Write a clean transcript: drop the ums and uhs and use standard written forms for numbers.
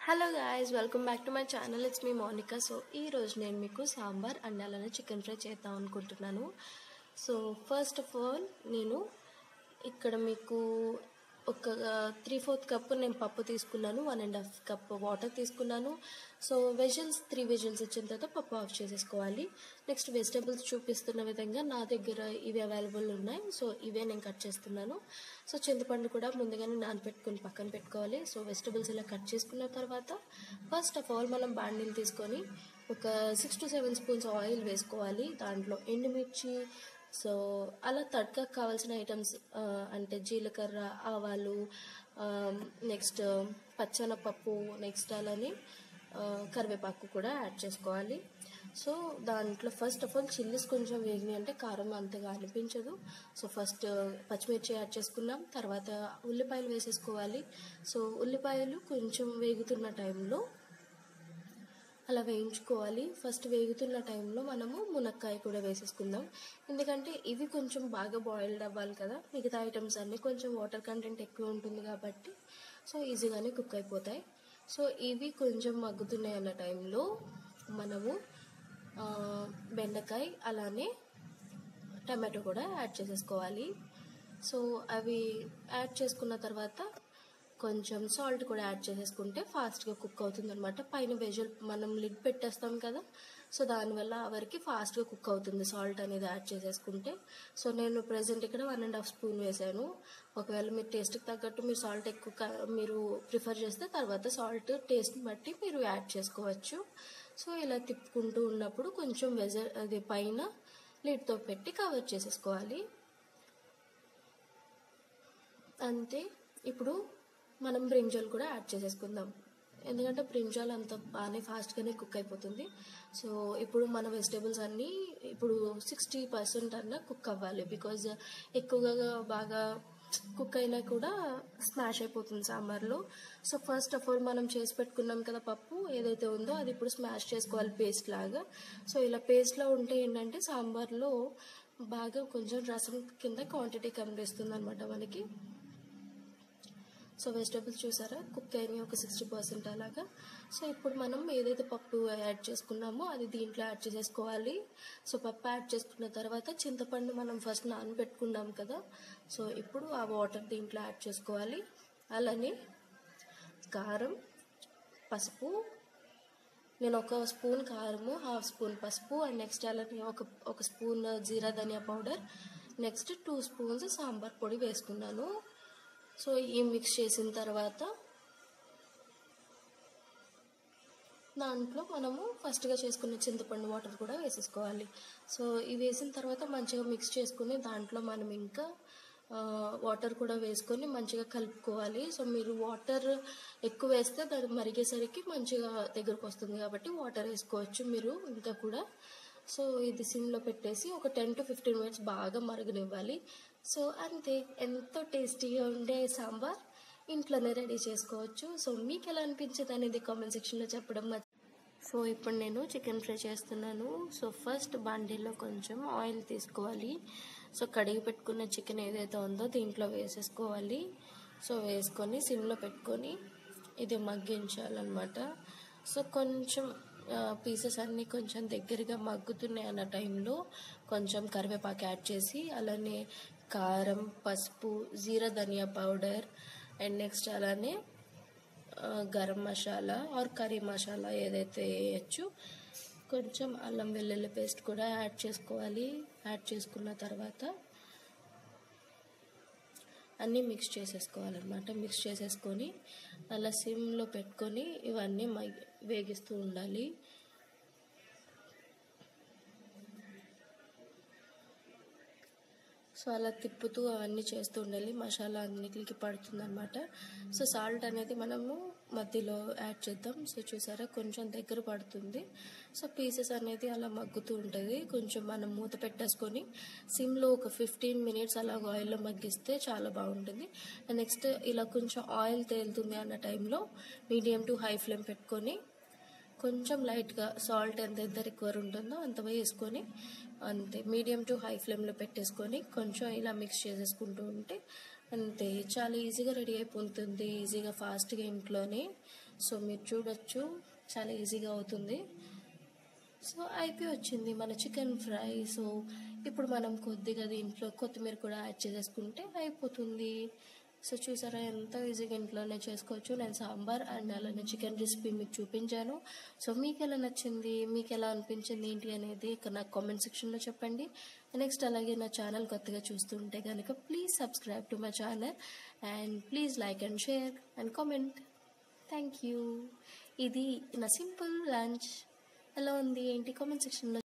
Hello guys, welcome back to my channel. It's me Monica. So ఈరోజు నేను మీకు sambar and అలానే చికెన్ ఫ్రై చేద్దాం అనుకుంటున్నాను. సో ఫస్ట్ ఆఫ్ ఆల్ నేను ఇక్కడ మీకు ఒక 3/4 కప్పు నేను పప్పు తీసుకున్నాను, 1.5 కప్ వాటర్ తీసుకున్నాను. సో 3 విజిల్స్ వచ్చిన తర్వాత పప్పు ఆఫ్ చేసేసుకోవాలి. నెక్స్ట్ వెజిటేబుల్స్ చూపిస్తున్న విధంగా నా దగ్గర ఇవి అవైలబుల్ ఉన్నాయి. సో ఇవే నేను కట్ చేస్తున్నాను. సో చింతపండు కూడా ముందుగానే నానబెట్టుకుని పక్కన పెట్టుకోవాలి. సో వెజిటేబుల్స్ ఇలా కట్ చేసుకున్న తర్వాత ఫస్ట్ ఆఫ్ ఆల్ మనం బాండీలు తీసుకొని ఒక 6 to 7 స్పూన్స్ ఆయిల్ వేసుకోవాలి. దాంట్లో ఎండుమిర్చి, సో అలా తడకకు కావాల్సిన ఐటమ్స్ అంటే జీలకర్ర, ఆవాలు, నెక్స్ట్ పచ్చెనపప్పు, నెక్స్ట్ అలానే కరివేపాకు కూడా యాడ్ చేసుకోవాలి. సో దాంట్లో ఫస్ట్ ఆఫ్ ఆల్ చిల్లీస్ కొంచెం వేగినాయి అంటే కారం అంతగా అనిపించదు. సో ఫస్ట్ పచ్చిమిర్చి యాడ్ చేసుకున్నాం, తర్వాత ఉల్లిపాయలు వేసేసుకోవాలి. సో ఉల్లిపాయలు కొంచెం వేగుతున్న టైంలో అలా వేయించుకోవాలి. ఫస్ట్ వేగుతున్న టైంలో మనము మునక్కాయ కూడా వేసేసుకుందాం, ఎందుకంటే ఇవి కొంచెం బాగా బాయిల్డ్ అవ్వాలి కదా. మిగతా ఐటమ్స్ అన్నీ కొంచెం వాటర్ కంటెంట్ ఎక్కువ ఉంటుంది కాబట్టి సో ఈజీగానే కుక్ అయిపోతాయి. సో ఇవి కొంచెం మగ్గుతున్నాయి అన్న టైంలో మనము బెండకాయ అలానే టమాటో కూడా యాడ్ చేసేసుకోవాలి. సో అవి యాడ్ చేసుకున్న తర్వాత కొంచెం సాల్ట్ కూడా యాడ్ చేసేసుకుంటే ఫాస్ట్గా కుక్ అవుతుంది అనమాట. పైన వెజల్ మనం లిడ్ పెట్టేస్తాం కదా, సో దానివల్ల వరకు ఫాస్ట్గా కుక్ అవుతుంది సాల్ట్ అనేది యాడ్ చేసేసుకుంటే. సో నేను ప్రెజెంట్ ఇక్కడ 1.5 స్పూన్ వేసాను. ఒకవేళ మీరు టేస్ట్కి తగ్గట్టు మీరు సాల్ట్ ఎక్కువ మీరు ప్రిఫర్ చేస్తే తర్వాత సాల్ట్ టేస్ట్ని బట్టి మీరు యాడ్ చేసుకోవచ్చు. సో ఇలా తిప్పుకుంటూ ఉన్నప్పుడు కొంచెం అది పైన లిడ్తో పెట్టి కవర్ చేసేసుకోవాలి అంతే. ఇప్పుడు మనం బ్రింజాల్ కూడా యాడ్ చేసేసుకుందాం, ఎందుకంటే బ్రింజాల్ అంత బాగానే ఫాస్ట్గానే కుక్ అయిపోతుంది. సో ఇప్పుడు మన వెజిటేబుల్స్ అన్నీ ఇప్పుడు 60% అన్న కుక్ అవ్వాలి, బికాజ్ ఎక్కువగా బాగా కుక్ అయినా కూడా స్మాష్ అయిపోతుంది సాంబార్లో. సో ఫస్ట్ ఆఫ్ ఆల్ మనం చేసి పెట్టుకున్నాం కదా పప్పు ఏదైతే ఉందో అది ఇప్పుడు స్మాష్ చేసుకోవాలి పేస్ట్ లాగా. సో ఇలా పేస్ట్లో ఉంటే ఏంటంటే సాంబార్లో బాగా కొంచెం రసం కింద క్వాంటిటీ కనిపిస్తుంది అనమాట మనకి. సో వెజిటేబుల్స్ చూసారా కుక్ అయినాయి ఒక 60% అలాగా. సో ఇప్పుడు మనం ఏదైతే పప్పు యాడ్ చేసుకున్నామో అది దీంట్లో యాడ్ చేసేసుకోవాలి. సో పప్పు యాడ్ చేసుకున్న తర్వాత చింతపండు మనం ఫస్ట్ నానబెట్టుకున్నాం కదా, సో ఇప్పుడు ఆ వాటర్ దీంట్లో యాడ్ చేసుకోవాలి. అలానే కారం, పసుపు, నేను 1 స్పూన్ కారము, 1/2 స్పూన్ పసుపు, అండ్ నెక్స్ట్ అలానే ఒక స్పూన్ జీరా ధనియా పౌడర్, నెక్స్ట్ 2 స్పూన్స్ సాంబార్ పొడి వేసుకున్నాను. సో ఈ మిక్స్ చేసిన తర్వాత దాంట్లో మనము ఫస్ట్గా చేసుకున్న చింతపండు వాటర్ కూడా వేసేసుకోవాలి. సో ఇవి వేసిన తర్వాత మంచిగా మిక్స్ చేసుకుని దాంట్లో మనం ఇంకా వాటర్ కూడా వేసుకొని మంచిగా కలుపుకోవాలి. సో మీరు వాటర్ ఎక్కువ వేస్తే దాన్ని మరిగేసరికి మంచిగా దగ్గరకు వస్తుంది కాబట్టి వాటర్ వేసుకోవచ్చు మీరు ఇంకా కూడా. సో ఇది సిమ్లో పెట్టేసి ఒక 10 to 15 మినిట్స్ బాగా మరగనివ్వాలి. సో అంతే, ఎంతో టేస్టీగా ఉండే సాంబార్ ఇంట్లోనే రెడీ చేసుకోవచ్చు. సో మీకు ఎలా అనిపించేది అనేది కామెంట్ సెక్షన్లో చెప్పడం. సో ఇప్పుడు నేను చికెన్ ఫ్రై చేస్తున్నాను. సో ఫస్ట్ బాండీలో కొంచెం ఆయిల్ తీసుకోవాలి. సో కడిగి పెట్టుకున్న చికెన్ ఏదైతే ఉందో దీంట్లో వేసేసుకోవాలి. సో వేసుకొని సిమ్లో పెట్టుకొని ఇది మగ్గించాలన్నమాట. సో కొంచెం పీసెస్ అన్నీ కొంచెం దగ్గరగా మగ్గుతున్నాయి అన్న టైంలో కొంచెం కరివేపాకు యాడ్ చేసి అలానే కారం, పసుపు, జీరా ధనియా పౌడర్, అండ్ నెక్స్ట్ అలానే గరం మసాలా ఆర్ కర్రీ మసాలా ఏదైతే వేయచ్చు, కొంచెం అల్లం వెల్లుల్లి పేస్ట్ కూడా యాడ్ చేసుకోవాలి. యాడ్ చేసుకున్న తర్వాత అన్నీ మిక్స్ చేసేసుకోవాలన్నమాట. మిక్స్ చేసేసుకొని అలా సిమ్లో పెట్టుకొని ఇవన్నీ వేగిస్తూ ఉండాలి. సో అలా తిప్పుతూ అవన్నీ చేస్తూ ఉండాలి, మసాలా అన్నిటికి పడుతుందన్నమాట. సో సాల్ట్ అనేది మనము మధ్యలో యాడ్ చేద్దాం. సో చూసారా కొంచెం దగ్గర పడుతుంది. సో పీసెస్ అనేది అలా మగ్గుతూ ఉంటుంది. కొంచెం మనం మూత పెట్టేసుకొని సిమ్లో ఒక 15 మినిట్స్ అలా ఆయిల్లో మగ్గిస్తే చాలా బాగుంటుంది. నెక్స్ట్ ఇలా కొంచెం ఆయిల్ తేలుతుంది అన్న టైంలో మీడియం టు హై ఫ్లేమ్ పెట్టుకొని కొంచెం లైట్గా సాల్ట్ ఎంత రిక్వైర్ ఉంటుందో అంత వేసుకొని అంతే మీడియం టు హై ఫ్లేమ్లో పెట్టేసుకొని కొంచెం ఇలా మిక్స్ చేసేసుకుంటూ ఉంటే అంతే, చాలా ఈజీగా రెడీ అయిపోతుంది, ఈజీగా ఫాస్ట్గా ఇంట్లోనే. సో మీరు చూడొచ్చు, చాలా ఈజీగా అవుతుంది. సో అయిపోయి వచ్చింది మన చికెన్ ఫ్రై. సో ఇప్పుడు మనం కొద్దిగా దీంట్లో కొత్తిమీర కూడా యాడ్ చేసేసుకుంటే అయిపోతుంది. సో చూసారా ఎంత ఈజీగా ఇంట్లోనే చేసుకోవచ్చు. నేను సాంబార్ అండ్ అలానే చికెన్ రెసిపీ మీకు చూపించాను. సో మీకు ఎలా నచ్చింది, మీకు ఎలా అనిపించింది ఏంటి అనేది ఇక్కడ నాకు కామెంట్ సెక్షన్లో చెప్పండి. నెక్స్ట్ అలాగే నా ఛానల్ కొత్తగా చూస్తుంటే కనుక please subscribe to my channel and please like and share and comment. Thank you. ఇది నా సింపుల్ లంచ్. ఎలా ఉంది ఏంటి కామెంట్ సెక్షన్లో